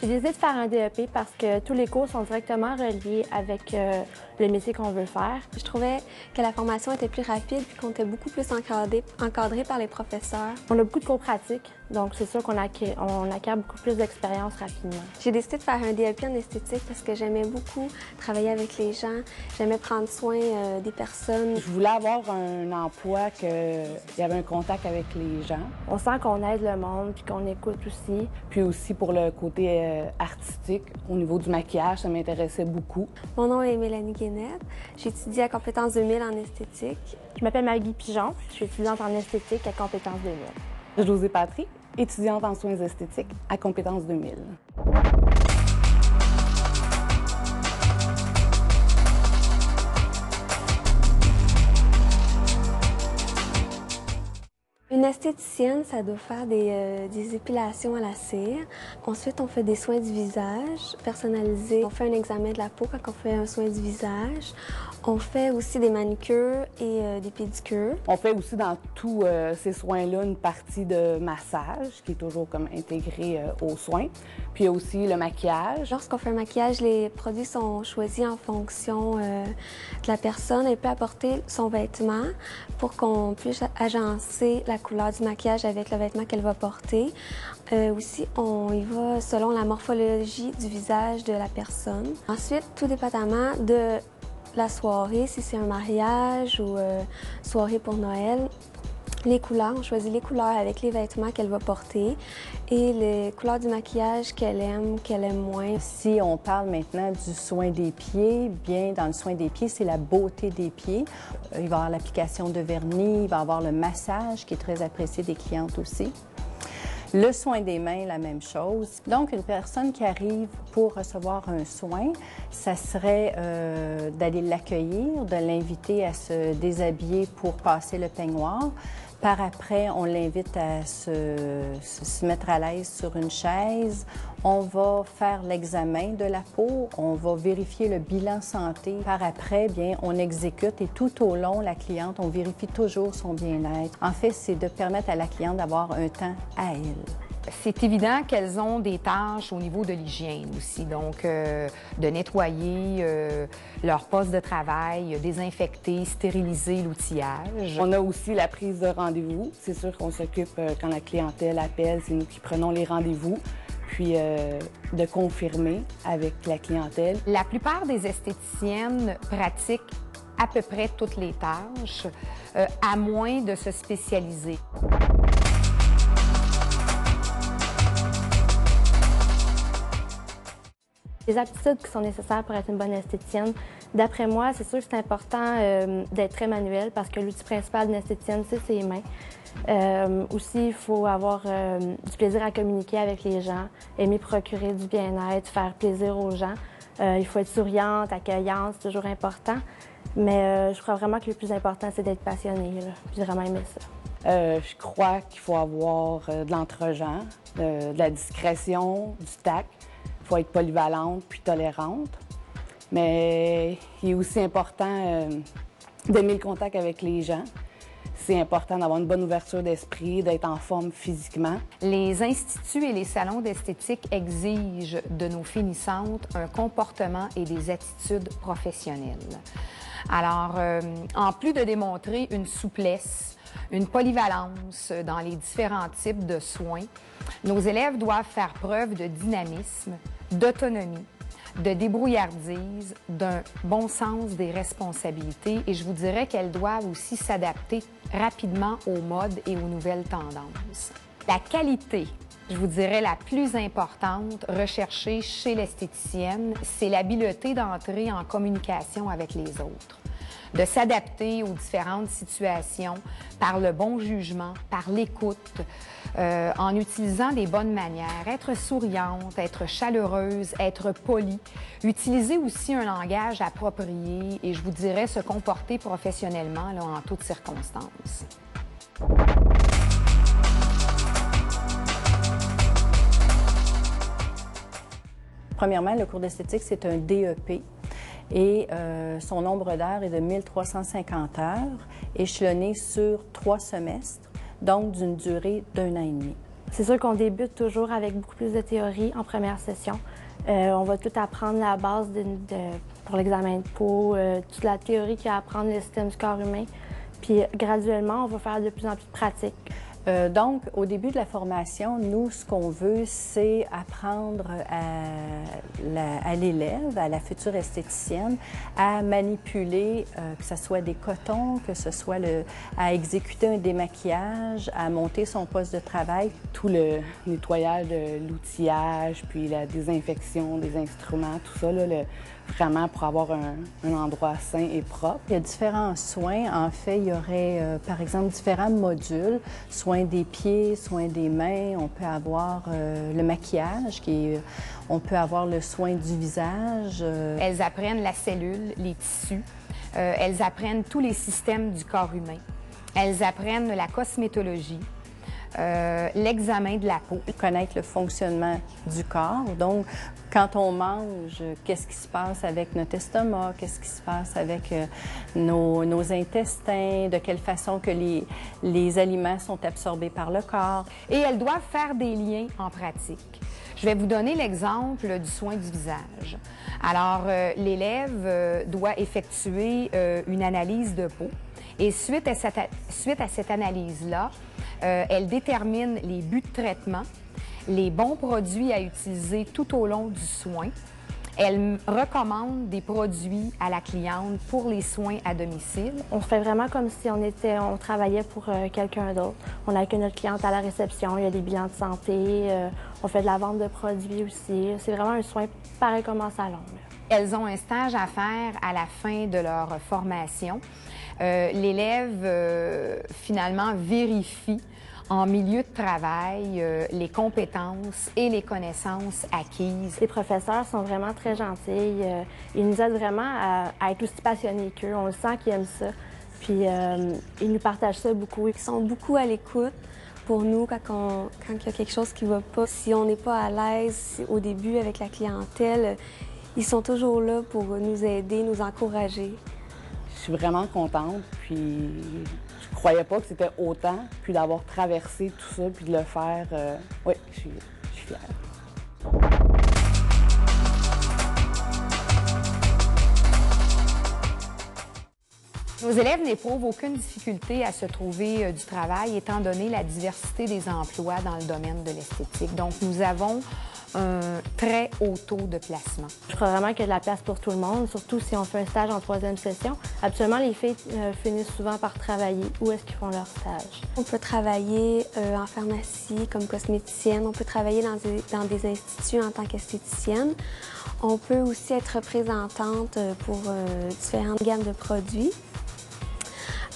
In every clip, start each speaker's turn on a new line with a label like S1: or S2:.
S1: décidé de faire un DEP parce que tous les cours sont directement reliés avec le métier qu'on veut faire.
S2: Je trouvais que la formation était plus rapide et qu'on était beaucoup plus encadré par les professeurs.
S1: On a beaucoup de cours pratiques, donc c'est sûr qu'on acquiert beaucoup plus d'expérience rapidement.
S2: J'ai décidé de faire un DEP en esthétique parce que j'aimais beaucoup travailler avec les gens, j'aimais prendre soin des personnes.
S3: Je voulais avoir un emploi qu'il y avait un contact avec les gens.
S1: On sent qu'on aide le monde puis qu'on écoute aussi.
S3: Puis aussi pour le côté artistique, au niveau du maquillage, ça m'intéressait beaucoup.
S2: Mon nom est Mélanie Guénette. J'étudie à Compétences 2000 en esthétique.
S1: Je m'appelle Maggie Pigeon. Je suis étudiante en esthétique à Compétences 2000.
S3: Josée Patry, étudiante en soins esthétiques à Compétences 2000.
S2: Une esthéticienne, ça doit faire des épilations à la cire. Ensuite, on fait des soins du visage personnalisés. On fait un examen de la peau quand on fait un soin du visage. On fait aussi des manucures et des pédicures.
S3: On fait aussi dans tous ces soins-là une partie de massage qui est toujours comme intégrée aux soins. Puis il y a aussi le maquillage.
S2: Lorsqu'on fait un maquillage, les produits sont choisis en fonction de la personne. Elle peut apporter son vêtement pour qu'on puisse agencer la couleur du maquillage avec le vêtement qu'elle va porter. Aussi, on y va selon la morphologie du visage de la personne. Ensuite, tout dépendamment de la soirée, si c'est un mariage ou soirée pour Noël, les couleurs, on choisit les couleurs avec les vêtements qu'elle va porter et les couleurs du maquillage qu'elle aime moins.
S4: Si on parle maintenant du soin des pieds, bien dans le soin des pieds, c'est la beauté des pieds. Il va y avoir l'application de vernis, il va y avoir le massage qui est très apprécié des clientes aussi. Le soin des mains, la même chose. Donc, une personne qui arrive pour recevoir un soin, ça serait d'aller l'accueillir, de l'inviter à se déshabiller pour passer le peignoir. Par après, on l'invite à se mettre à l'aise sur une chaise. On va faire l'examen de la peau, on va vérifier le bilan santé. Par après, bien, on exécute et tout au long, la cliente, on vérifie toujours son bien-être. En fait, c'est de permettre à la cliente d'avoir un temps à elle.
S5: C'est évident qu'elles ont des tâches au niveau de l'hygiène aussi, donc de nettoyer leur poste de travail, désinfecter, stériliser l'outillage.
S3: On a aussi la prise de rendez-vous. C'est sûr qu'on s'occupe quand la clientèle appelle, c'est nous qui prenons les rendez-vous, puis de confirmer avec la clientèle.
S5: La plupart des esthéticiennes pratiquent à peu près toutes les tâches, à moins de se spécialiser.
S1: Les aptitudes qui sont nécessaires pour être une bonne esthéticienne, d'après moi, c'est sûr que c'est important d'être très manuel parce que l'outil principal d'une esthéticienne, c'est ses mains. Aussi, il faut avoir du plaisir à communiquer avec les gens, aimer procurer du bien-être, faire plaisir aux gens. Il faut être souriante, accueillante, c'est toujours important. Mais je crois vraiment que le plus important, c'est d'être passionné, puis vraiment aimer ça.
S3: Je crois qu'il faut avoir de l'entre-gens, de la discrétion, du tact. Il faut être polyvalente puis tolérante. Mais il est aussi important d'aimer le contact avec les gens. C'est important d'avoir une bonne ouverture d'esprit, d'être en forme physiquement.
S5: Les instituts et les salons d'esthétique exigent de nos finissantes un comportement et des attitudes professionnelles. Alors, en plus de démontrer une souplesse, une polyvalence dans les différents types de soins, nos élèves doivent faire preuve de dynamisme, d'autonomie, de débrouillardise, d'un bon sens des responsabilités et je vous dirais qu'elles doivent aussi s'adapter rapidement aux modes et aux nouvelles tendances. La qualité, je vous dirais la plus importante recherchée chez l'esthéticienne, c'est l'habileté d'entrer en communication avec les autres, de s'adapter aux différentes situations par le bon jugement, par l'écoute, en utilisant des bonnes manières, être souriante, être chaleureuse, être polie, utiliser aussi un langage approprié et je vous dirais se comporter professionnellement là, en toutes circonstances.
S4: Premièrement, le cours d'esthétique, c'est un DEP. Et son nombre d'heures est de 1350 heures, échelonné sur 3 semestres, donc d'une durée d'1 an et demi.
S1: C'est sûr qu'on débute toujours avec beaucoup plus de théorie en première session. On va tout apprendre la base pour l'examen de peau, toute la théorie qu'il y a à apprendre le système du corps humain. Puis graduellement, on va faire de plus en plus de pratiques.
S4: Donc, au début de la formation, nous, ce qu'on veut, c'est apprendre à l'élève, à la future esthéticienne, à manipuler, que ce soit des cotons, que ce soit à exécuter un démaquillage, à monter son poste de travail.
S3: Tout le nettoyage de l'outillage, puis la désinfection des instruments, tout ça, là, vraiment pour avoir un endroit sain et propre.
S4: Il y a différents soins. En fait, il y aurait, par exemple, différents modules. Soins des pieds, soins des mains. On peut avoir le maquillage, on peut avoir le soin du visage.
S5: Elles apprennent la cellule, les tissus. Elles apprennent tous les systèmes du corps humain. Elles apprennent la cosmétologie. L'examen de la peau.
S4: Connaître le fonctionnement du corps. Donc, quand on mange, qu'est-ce qui se passe avec notre estomac, qu'est-ce qui se passe avec nos intestins, de quelle façon que les aliments sont absorbés par le corps.
S5: Et elles doivent faire des liens en pratique. Je vais vous donner l'exemple du soin du visage. Alors, l'élève doit effectuer une analyse de peau et suite à cette analyse-là, elle détermine les buts de traitement, les bons produits à utiliser tout au long du soin. Elle recommande des produits à la cliente pour les soins à domicile.
S1: On fait vraiment comme si on travaillait pour quelqu'un d'autre. On accueille notre cliente à la réception, il y a des bilans de santé, on fait de la vente de produits aussi. C'est vraiment un soin pareil comme en salon.
S5: Elles ont un stage à faire à la fin de leur formation. L'élève, finalement, vérifie en milieu de travail les compétences et les connaissances acquises.
S1: Les professeurs sont vraiment très gentils. Ils nous aident vraiment à être aussi passionnés qu'eux. On le sent qu'ils aiment ça. Puis ils nous partagent ça beaucoup.
S2: Ils sont beaucoup à l'écoute pour nous quand il y a quelque chose qui ne va pas. Si on n'est pas à l'aise au début avec la clientèle, ils sont toujours là pour nous aider, nous encourager.
S3: Je suis vraiment contente, puis je croyais pas que c'était autant, puis d'avoir traversé tout ça, puis de le faire, oui, je suis fière.
S5: Nos élèves n'éprouvent aucune difficulté à se trouver du travail, étant donné la diversité des emplois dans le domaine de l'esthétique. Donc, nous avons un très haut taux de placement.
S1: Je crois vraiment qu'il y a de la place pour tout le monde, surtout si on fait un stage en 3e session. Habituellement, les filles finissent souvent par travailler. Où est-ce qu'ils font leur stage?
S2: On peut travailler en pharmacie comme cosméticienne. On peut travailler dans des instituts en tant qu'esthéticienne. On peut aussi être représentante pour différentes gammes de produits.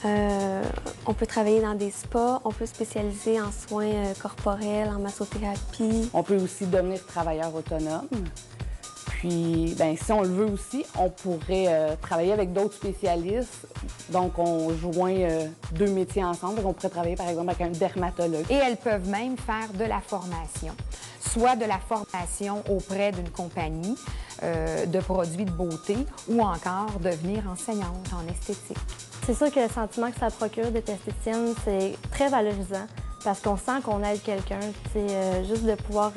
S2: On peut travailler dans des spas, on peut spécialiser en soins corporels, en massothérapie.
S3: On peut aussi devenir travailleur autonome. Puis, bien, si on le veut aussi, on pourrait travailler avec d'autres spécialistes. Donc, on joint deux métiers ensemble. On pourrait travailler, par exemple, avec un dermatologue.
S5: Et elles peuvent même faire de la formation, soit de la formation auprès d'une compagnie de produits de beauté ou encore devenir enseignante en esthétique.
S1: C'est sûr que le sentiment que ça procure d'être esthéticienne, c'est très valorisant parce qu'on sent qu'on aide quelqu'un. C'est juste de pouvoir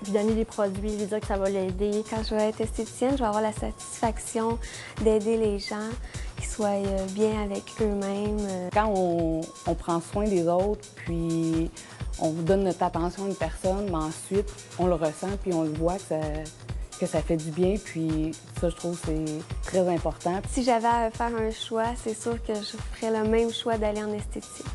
S1: lui donner des produits, lui dire que ça va l'aider.
S2: Quand je vais être esthéticienne, je vais avoir la satisfaction d'aider les gens qui soient bien avec eux-mêmes.
S3: Quand on prend soin des autres, puis on donne notre attention à une personne, mais ensuite, on le ressent, puis on le voit que ça fait du bien, puis ça, je trouve, c'est très important.
S2: Si j'avais à faire un choix, c'est sûr que je ferais le même choix d'aller en esthétique.